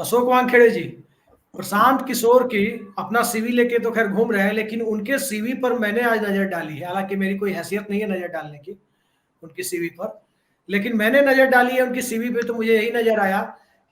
अशोक वानखेड़े जी, प्रशांत किशोर की अपना सीवी लेके तो खैर घूम रहे हैं, लेकिन उनके सीवी पर मैंने आज नजर डाली है। हालांकि मेरी कोई हैसियत नहीं है नजर डालने की उनकी सीवी पर, लेकिन मैंने नजर डाली है उनकी सीवी पे, तो मुझे यही नजर आया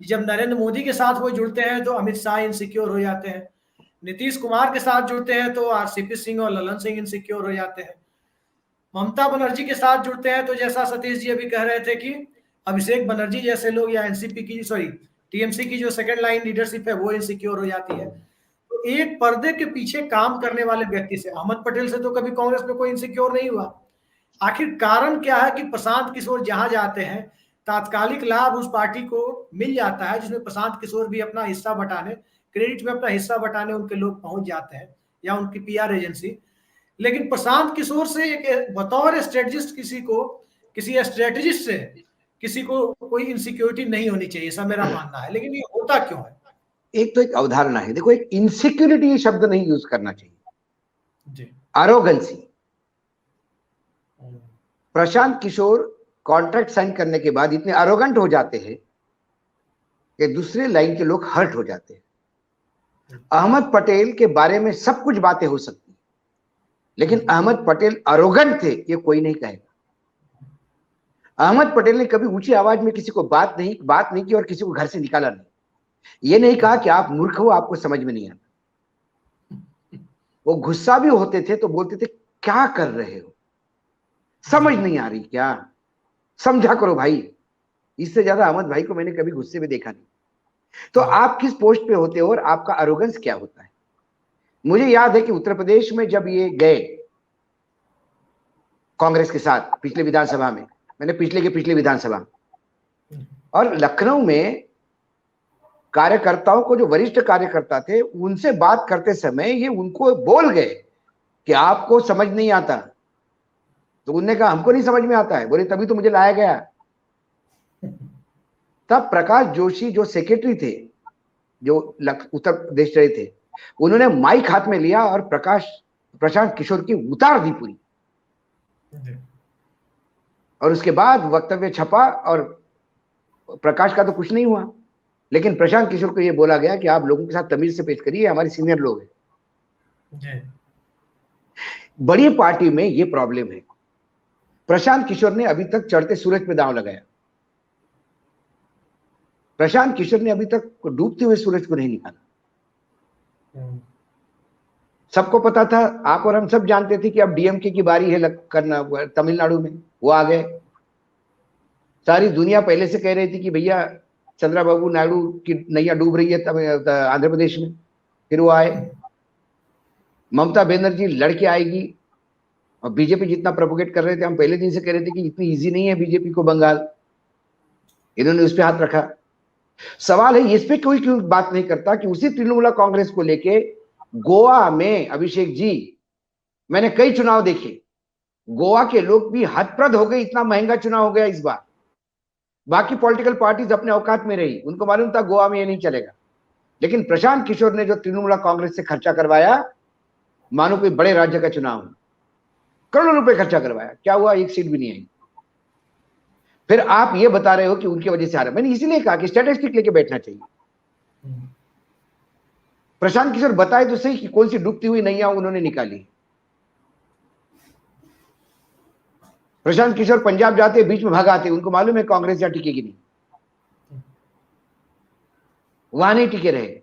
कि जब नरेंद्र मोदी के साथ वो जुड़ते हैं तो अमित शाह इनसिक्योर हो जाते हैं, नीतीश कुमार के साथ जुड़ते हैं तो आरसीपी सिंह और ललन सिंह इनसिक्योर हो जाते हैं, ममता बनर्जी के साथ जुड़ते हैं तो जैसा सतीश जी अभी कह रहे थे कि अभिषेक बनर्जी जैसे लोग या एनसीपी की सॉरी टीएमसी की जो सेकंड लाइन लीडरशिप है वो इनसिक्योर हो जाती है। तो एक पर्दे के पीछे काम करने वाले व्यक्ति से, अहमद पटेल से तो कभी कांग्रेस में कोई इनसिक्योर नहीं हुआ। आखिर कारण क्या है कि प्रशांत किशोर जहां जाते हैं तात्कालिक लाभ उस पार्टी को मिल जाता है जिसमें प्रशांत किशोर भी अपना हिस्सा बटाने, क्रेडिट में अपना हिस्सा बटाने उनके लोग पहुंच जाते हैं या उनकी पीआर एजेंसी। लेकिन प्रशांत किशोर से एक बतौर स्ट्रेटजिस्ट किसी स्ट्रेटजिस्ट से किसी को कोई इनसिक्योरिटी नहीं होनी चाहिए, ऐसा मेरा मानना है। लेकिन ये होता क्यों है? एक तो एक अवधारणा है, देखो, एक इनसिक्योरिटी शब्द नहीं यूज करना चाहिए जी। आरोगेंसी। प्रशांत किशोर कॉन्ट्रैक्ट साइन करने के बाद इतने अरोगेंट हो जाते हैं कि दूसरे लाइन के लोग हर्ट हो जाते हैं। अहमद पटेल के बारे में सब कुछ बातें हो सकती, लेकिन अहमद पटेल अरोगेंट थे ये कोई नहीं कहेगा। अहमद पटेल ने कभी ऊंची आवाज में किसी को बात नहीं की और किसी को घर से निकाला नहीं। ये नहीं कहा कि आप मूर्ख हो, आपको समझ में नहीं आता। वो गुस्सा भी होते थे तो बोलते थे क्या कर रहे हो, समझ नहीं आ रही क्या, समझा करो भाई। इससे ज्यादा अहमद भाई को मैंने कभी गुस्से में देखा नहीं। तो आप किस पोस्ट पे होते हो और आपका अरोगेंस क्या होता है। मुझे याद है कि उत्तर प्रदेश में जब ये गए कांग्रेस के साथ पिछले विधानसभा में, मैंने पिछले विधानसभा, और लखनऊ में कार्यकर्ताओं को, जो वरिष्ठ कार्यकर्ता थे, उनसे बात करते समय ये उनको बोल गए कि आपको समझ नहीं आता। तो उन्होंने कहा हमको नहीं समझ में आता है। बोले तभी तो मुझे लाया गया। तब प्रकाश जोशी जो सेक्रेटरी थे, जो उत्तर प्रदेश रहे थे, उन्होंने माइक हाथ में लिया और प्रशांत किशोर की उतार दी पूरी। और उसके बाद वक्तव्य छपा और प्रकाश का तो कुछ नहीं हुआ, लेकिन प्रशांत किशोर को यह बोला गया कि आप लोगों के साथ तमीज से पेश करिए, हमारे सीनियर लोग हैं। बड़ी पार्टी में यह प्रॉब्लम है। प्रशांत किशोर ने अभी तक चढ़ते सूरज पे दांव लगाया। प्रशांत किशोर ने अभी तक डूबते हुए सूरज को नहीं निकाला। सबको पता था, आप और हम सब जानते थे कि अब डीएमके की बारी है करना तमिलनाडु में। वो आ गए। सारी दुनिया पहले से कह रही थी कि भैया चंद्रबाबू नायडू की नैया डूब रही है आंध्र प्रदेश में। फिर वो आए। ममता बनर्जी लड़के आएगी, और बीजेपी जितना प्रोपोगेट कर रहे थे, हम पहले दिन से कह रहे थे कि इतनी इजी नहीं है बीजेपी को बंगाल। इन्होंने उस पर हाथ रखा। सवाल है इस पे कोई क्यों बात नहीं करता कि उसी तृणमूल कांग्रेस को लेके गोवा में, अभिषेक जी, मैंने कई चुनाव देखे, गोवा के लोग भी हतप्रद हो गए, इतना महंगा चुनाव हो गया इस बार। बाकी पॉलिटिकल पार्टीज अपने औकात में रही, उनको मालूम था गोवा में ये नहीं चलेगा। लेकिन प्रशांत किशोर ने जो तृणमूल कांग्रेस से खर्चा करवाया, मानो कोई बड़े राज्य का चुनाव, करोड़ों रुपए खर्चा करवाया, क्या हुआ? एक सीट भी नहीं आई। फिर आप ये बता रहे हो कि उनकी वजह से आ रहा है। मैंने इसीलिए कहा कि स्टैटिस्टिक लेके बैठना चाहिए। प्रशांत किशोर बताए तो सही कि कौन सी डूबती हुई नैया उन्होंने निकाली। प्रशांत किशोर पंजाब जाते, बीच में भाग आते, उनको मालूम है कांग्रेस या टिकेगी नहीं, वहां नहीं टिके रहे।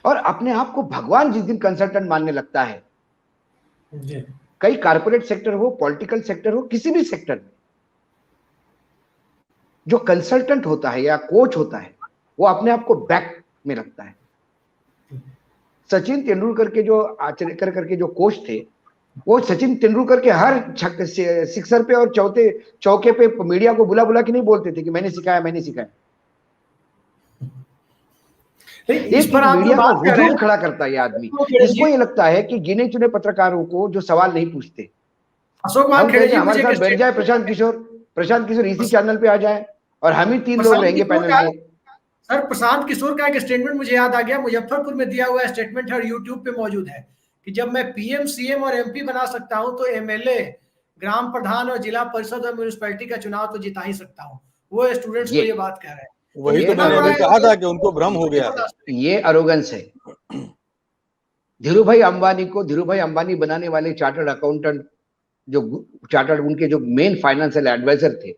और अपने आप को भगवान जिस दिन कंसल्टेंट मानने लगता है, कई कारपोरेट सेक्टर हो, पॉलिटिकल सेक्टर हो, किसी भी सेक्टर में जो कंसल्टेंट होता है या कोच होता है, वो अपने आप को बैक में रखता है। सचिन तेंदुलकर के जो आचरेकर करके जो कोच थे, वो सचिन तेंदुलकर के हर सिक्सर पे और चौके पे मीडिया को बुला बुला के नहीं बोलते थे कि मैंने सिखाया। इस पर मीडिया का हुजूम खड़ा करता है ये आदमी। इसको ये लगता है कि गिने चुने पत्रकारों को जो सवाल नहीं पूछते, हम कहते हैं हमारे साथ बैठ जाए प्रशांत किशोर इसी चैनल पे आ जाए और हम ही 3 लोग रहेंगे पैनल में। सर, प्रशांत किशोर का एक स्टेटमेंट मुझे याद आ गया, मुजफ्फरपुर में दिया हुआ स्टेटमेंट है और यूट्यूब पे मौजूद है कि जब मैं पीएम, सीएम और एमपी बना सकता हूं तो एमएलए, ग्राम प्रधान और जिला परिषद और म्यूनिसिपैलिटी का चुनाव तो जिता ही सकता हूं। वो स्टूडेंट्स को ये बात कह रहे हैं। वही तो मैंने अभी कहा था कि उनको भ्रम हो गया है। ये अरोगेंस है। धीरूभाई अंबानी बनाने वाले चार्टर्ड अकाउंटेंट, उनके जो मेन फाइनेंशियल एडवाइजर थे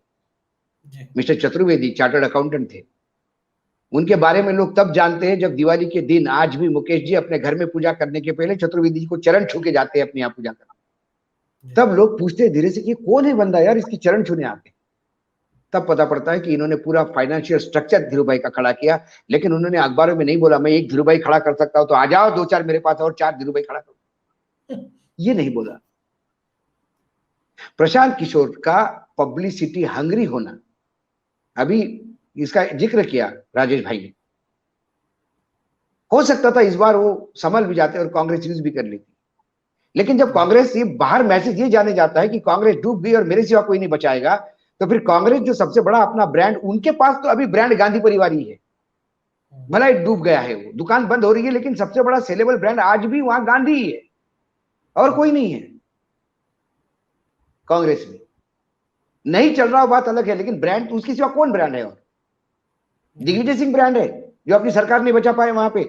मिस्टर चतुर्वेदी, चार्टर्ड अकाउंटेंट थे। उनके बारे में लोग तब जानते हैं जब दिवाली के दिन आज भी मुकेश जी अपने घर में पूजा करने के पहले चतुर्वेदी जी को चरण छू के जाते हैं अपने यहाँ पूजा करने। तब लोग पूछते हैं धीरे से कि कौन है बंदा यार इसकी चरण छूने आते। तब पता पड़ता है कि इन्होंने पूरा फाइनेंशियल स्ट्रक्चर धीरूभाई का खड़ा किया, लेकिन उन्होंने अखबारों में नहीं बोला मैं एक धीरूभाई खड़ा कर सकता हूं तो आ जाओ 2-4 मेरे पास और 4 धीरूभाई खड़ा करो, ये नहीं बोला। प्रशांत किशोर का पब्लिसिटी हंग्री होना, अभी इसका जिक्र किया राजेश भाई ने, हो सकता था इस बार वो संभल भी जाते और कांग्रेस यूज भी कर लेती, लेकिन जब कांग्रेस ये बाहर मैसेज ये जाने जाता है कि कांग्रेस डूब गई और मेरे सिवा कोई नहीं बचाएगा, तो फिर कांग्रेस जो सबसे बड़ा अपना ब्रांड, उनके पास तो अभी ब्रांड गांधी परिवार ही है, भला ही डूब गया है, वो दुकान बंद हो रही है, लेकिन सबसे बड़ा सेलेबल ब्रांड आज भी वहां गांधी ही है और कोई नहीं है। कांग्रेस में नहीं चल रहा बात अलग है, लेकिन ब्रांड उसके सिवा कौन ब्रांड है? और दिग्विजय सिंह ब्रांड है जो अपनी सरकार नहीं बचा पाए, वहां पे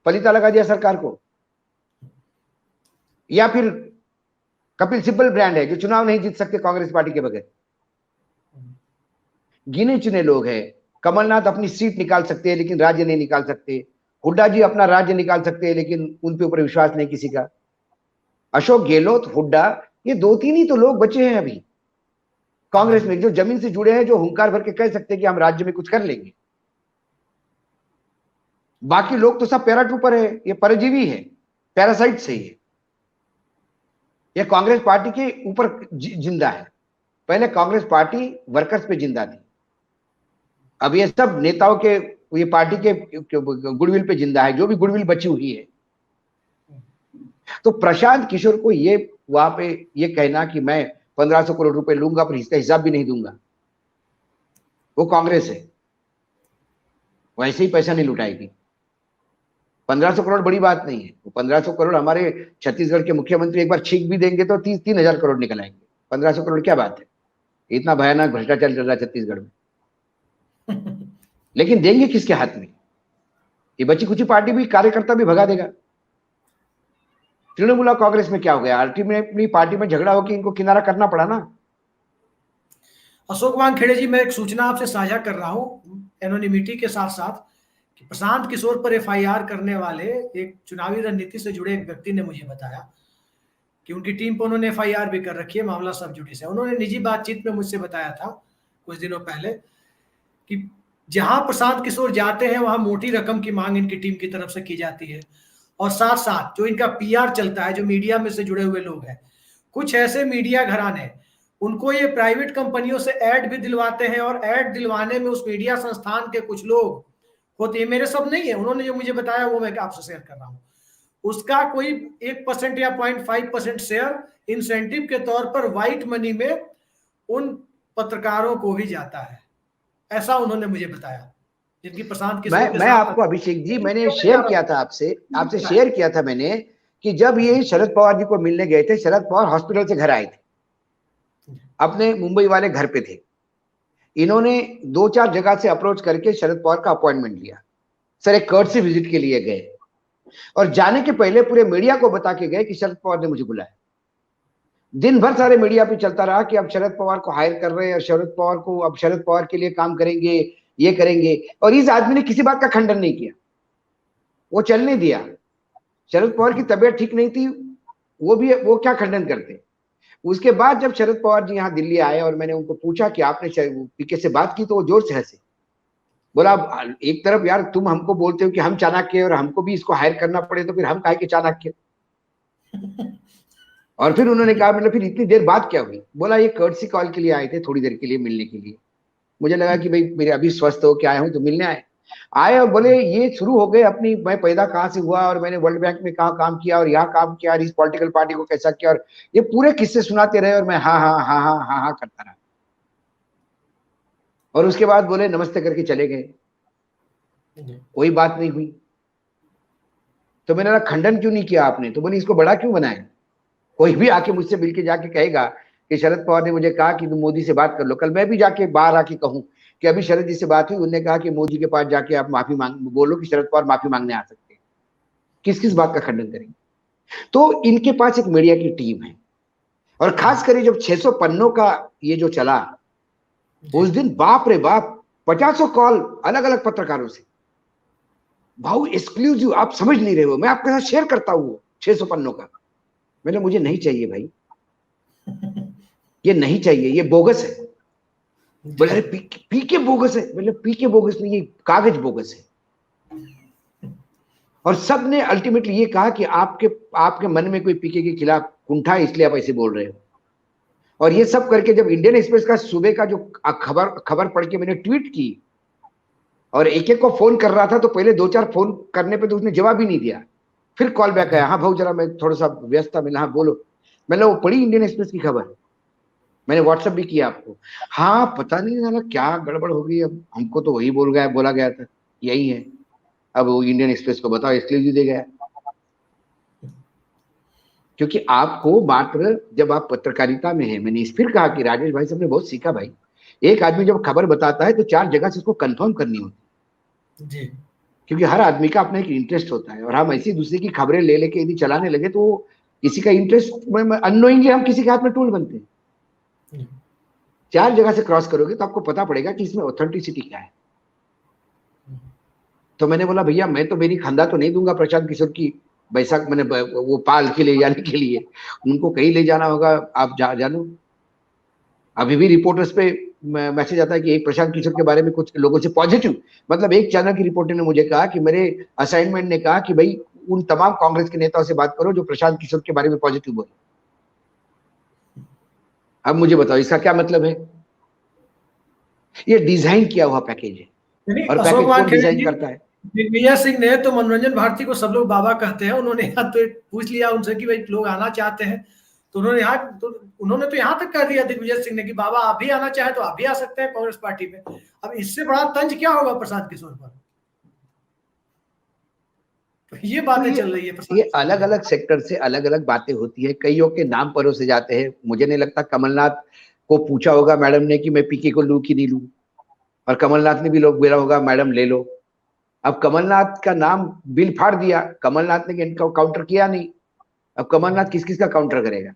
पलीता लगा दिया सरकार को। या फिर कपिल सिब्बल ब्रांड है जो चुनाव नहीं जीत सकते कांग्रेस पार्टी के बगैर। गिने चुने लोग हैं। कमलनाथ अपनी सीट निकाल सकते हैं लेकिन राज्य नहीं निकाल सकते। हुड्डा जी अपना राज्य निकाल सकते हैं लेकिन उन पे ऊपर विश्वास नहीं किसी का। अशोक गहलोत, हुड्डा, ये 2-3 ही तो लोग बचे हैं अभी कांग्रेस में जो जमीन से जुड़े हैं, जो हुंकार भर के कह सकते हैं कि हम राज्य में कुछ कर लेंगे। बाकी लोग तो सब पैराट्रूपर है, ये परजीवी है, पैरासाइट से ही है। ये कांग्रेस पार्टी के ऊपर जिंदा है। पहले कांग्रेस पार्टी वर्कर्स पे जिंदा थी, अब ये सब नेताओं के, ये पार्टी के गुडविल पे जिंदा है, जो भी गुडविल बची हुई है। तो प्रशांत किशोर को ये वहां पे ये कहना कि मैं 1500 करोड़ रुपए लूंगा पर इसका हिसाब भी नहीं दूंगा, वो कांग्रेस है, वैसे ही पैसा नहीं लुटाएगी। 1500 करोड़ बड़ी बात नहीं है। वो 1500 करोड़ हमारे छत्तीसगढ़ के मुख्यमंत्री एक बार छींक भी देंगे तो 30,000 करोड़ निकल आएंगे। 1500 करोड़ क्या बात है? इतना भयानक भ्रष्टाचार चल रहा है छत्तीसगढ़ में। लेकिन देंगे किसके हाथ में? ये बची कुछ पार्टी भी, कार्यकर्ता भी भगा देगा। तृणमूल और कांग्रेस में क्या हो गया? अल्टीमेटली पार्टी में झगड़ा होकर इनको किनारा करना पड़ा ना। अशोक वानखेड़े जी, मैं एक सूचना आपसे साझा कर रहा हूं एनोनिमिटी के साथ साथ, कि प्रशांत किशोर पर एफआईआर करने वाले एक चुनावी रणनीति से जुड़े एक व्यक्ति ने मुझे बताया कि उनकी टीम पर उन्होंने एफआईआर भी कर रखी है, मामला सब जुडिस है। उन्होंने निजी बातचीत में मुझसे बताया था कुछ दिनों पहले कि जहां प्रशांत किशोर जाते हैं वहां मोटी रकम की मांग इनकी टीम की तरफ से की जाती है, और साथ साथ जो इनका पीआर चलता है, जो मीडिया में से जुड़े हुए लोग हैं, कुछ ऐसे मीडिया घराने उनको ये प्राइवेट कंपनियों से ऐड भी दिलवाते हैं, और ऐड दिलवाने में उस मीडिया संस्थान के कुछ लोग होते हैं, मेरे सब नहीं है, उन्होंने जो मुझे बताया वो मैं आपसे शेयर कर रहा हूं, उसका कोई 1% या 0.5% शेयर इंसेंटिव के तौर पर व्हाइट मनी में उन पत्रकारों को भी जाता है, ऐसा उन्होंने मुझे बताया। जिनकी प्रशांत किशोर के मैं आपको अभिषेक जी, मैंने शेयर किया था आपसे शेयर किया था मैंने कि जब ये शरद पवार जी को मिलने गए थे, शरद पवार हॉस्पिटल से घर आए थे, अपने मुंबई वाले घर पे थे। इन्होंने 2-4 जगह से अप्रोच करके शरद पवार का अपॉइंटमेंट लिया। सर एक कर्टसी विजिट के लिए गए और जाने के पहले पूरे मीडिया को बता के गए कि शरद पवार ने मुझे बुलाया। दिन भर सारे मीडिया पे चलता रहा कि अब शरद पवार को हायर कर रहे हैं और शरद पवार को, अब शरद पवार के लिए काम करेंगे, ये करेंगे, और इस आदमी ने किसी बात का खंडन नहीं किया, वो चलने दिया। शरद पवार की तबीयत ठीक नहीं थी, वो क्या खंडन करते। उसके बाद जब शरद पवार जी यहाँ दिल्ली आए और मैंने उनको पूछा कि आपने पीके से बात की, तो वो जोर से हंसे। बोला एक तरफ यार तुम हमको बोलते हो कि हम चाणक्य और हमको भी इसको हायर करना पड़े, तो फिर हम काहे के चाणक्य। और फिर उन्होंने कहा मतलब फिर इतनी देर बात क्या हुई? बोला ये कर्टसी कॉल के लिए आए थे, थोड़ी देर के लिए मिलने के लिए। मुझे लगा कि भाई मेरे अभी स्वस्थ हो के आए हूं तो मिलने आए और बोले ये शुरू हो गए अपनी, मैं पैदा कहाँ से हुआ और मैंने वर्ल्ड बैंक में कहाँ काम किया और यहाँ काम किया और इस पॉलिटिकल पार्टी को कैसा किया, और ये पूरे किस्से सुनाते रहे और मैं हाँ हाँ हाँ हाँ हाँ हाँ करता रहा। और उसके बाद बोले नमस्ते करके चले गए, कोई बात नहीं हुई। तो मैंने कहा खंडन क्यों नहीं किया आपने? तो बोली इसको बड़ा क्यों बनाया? कोई भी आके मुझसे मिलके जाके कहेगा कि शरद पवार ने मुझे कहा कि तुम मोदी से बात कर लो, कल मैं भी जाके बाहर आके कहूं कि अभी शरद जी से बात हुई, उन्होंने कहा कि मोदी के पास जाके आप माफी मांग बोलो कि शरद पवार माफी मांगने आ सकते हैं। किस किस बात का खंडन करेंगे? तो इनके पास एक मीडिया की टीम है, और खास कर जब 600 पन्नों का ये जो चला उस दिन, बाप रे बाप, 50 कॉल अलग अलग पत्रकारों से, भाऊ एक्सक्लूसिव, आप समझ नहीं रहे हो, मैं आपके साथ शेयर करता हूँ 600 पन्नों का। मैंने, मुझे नहीं चाहिए भाई, ये नहीं चाहिए, ये बोगस है। बोले अरे पी के बोगस है। मतलब पी के बोगस नहीं, ये कागज बोगस है। और सब ने अल्टीमेटली ये कहा कि आपके मन में कोई पीके के खिलाफ कुंठा है, इसलिए आप ऐसे बोल रहे हो। और ये सब करके जब इंडियन एक्सप्रेस का सुबह का जो खबर पढ़ के मैंने ट्वीट की और एक एक को फोन कर रहा था, तो पहले 2-4 फोन करने पे तो उसने जवाब ही नहीं दिया, फिर कॉल बैक आया, हाँ भाऊ जरा मैं थोड़ा सा व्यस्त था, मैंने हाँ बोलो। मैंने वो पढ़ी इंडियन एक्सप्रेस की खबर, मैंने व्हाट्सएप भी किया आपको। हाँ पता नहीं ना क्या गड़बड़ हो गई, अब हमको तो वही बोला गया था, यही है। अब वो इंडियन एक्सप्रेस को बताओ एक्सक्लूसिव दे गया। क्योंकि आपको मात्र जब आप पत्रकारिता में है, मैंने फिर कहा कि राजेश भाई से हमने बहुत सीखा भाई, एक आदमी जब खबर बताता है तो 4 जगह से उसको कंफर्म करनी होती है, क्योंकि हर आदमी का अपना एक इंटरेस्ट होता है, और हम ऐसी दूसरे की खबरें ले लेके यदि चलाने लगे तो किसी का इंटरेस्ट में अननोइंगली हम किसी के हाथ में टूल बनते हैं। 4 जगह से क्रॉस करोगे तो आपको पता पड़ेगा कि इसमें ऑथेंटिसिटी क्या है। तो मैंने बोला भैया मैं तो मेरी खंदा तो नहीं दूंगा प्रशांत किशोर की बैसाख, मैंने वो पाल के ले जाने के लिए, उनको कहीं ले जाना होगा आप जानो। अभी भी रिपोर्टर्स पे मैसेज आता है कि एक प्रशांत किशोर के बारे में कुछ लोगों से पॉजिटिव, मतलब एक चैनल की रिपोर्टर ने मुझे कहा कि मेरे असाइनमेंट ने कहा कि भाई उन तमाम कांग्रेस के नेताओं से बात करो जो प्रशांत किशोर के बारे में पॉजिटिव बोले। अब मुझे बताओ इसका क्या मतलब है? ये डिजाइन किया हुआ पैकेज है, और पैकेज कौन डिजाइन करता है? दिग्विजय सिंह ने तो मनोरंजन भारती को सब लोग बाबा कहते हैं, उन्होंने यहाँ तो पूछ लिया उनसे कि भाई लोग आना चाहते हैं, तो उन्होंने तो यहाँ तक कह दिया दिग्विजय सिंह ने कि बाबा आप भी आना चाहे तो आप भी आ सकते हैं कांग्रेस पार्टी में। अब इससे बड़ा तंज क्या होगा प्रशांत किशोर पर? तो ये बातें चल रही है। ये अलग अलग सेक्टर से अलग अलग बातें होती है, कईयों के नाम परोसे जाते हैं। मुझे नहीं लगता कमलनाथ को पूछा होगा मैडम ने कि मैं पीके को लूं कि नहीं लूं, और कमलनाथ ने भी लोग बोला होगा मैडम ले लो। अब कमलनाथ का नाम बिल फाड़ दिया, कमलनाथ ने काउंटर किया नहीं, अब कमलनाथ किस किस का काउंटर करेगा?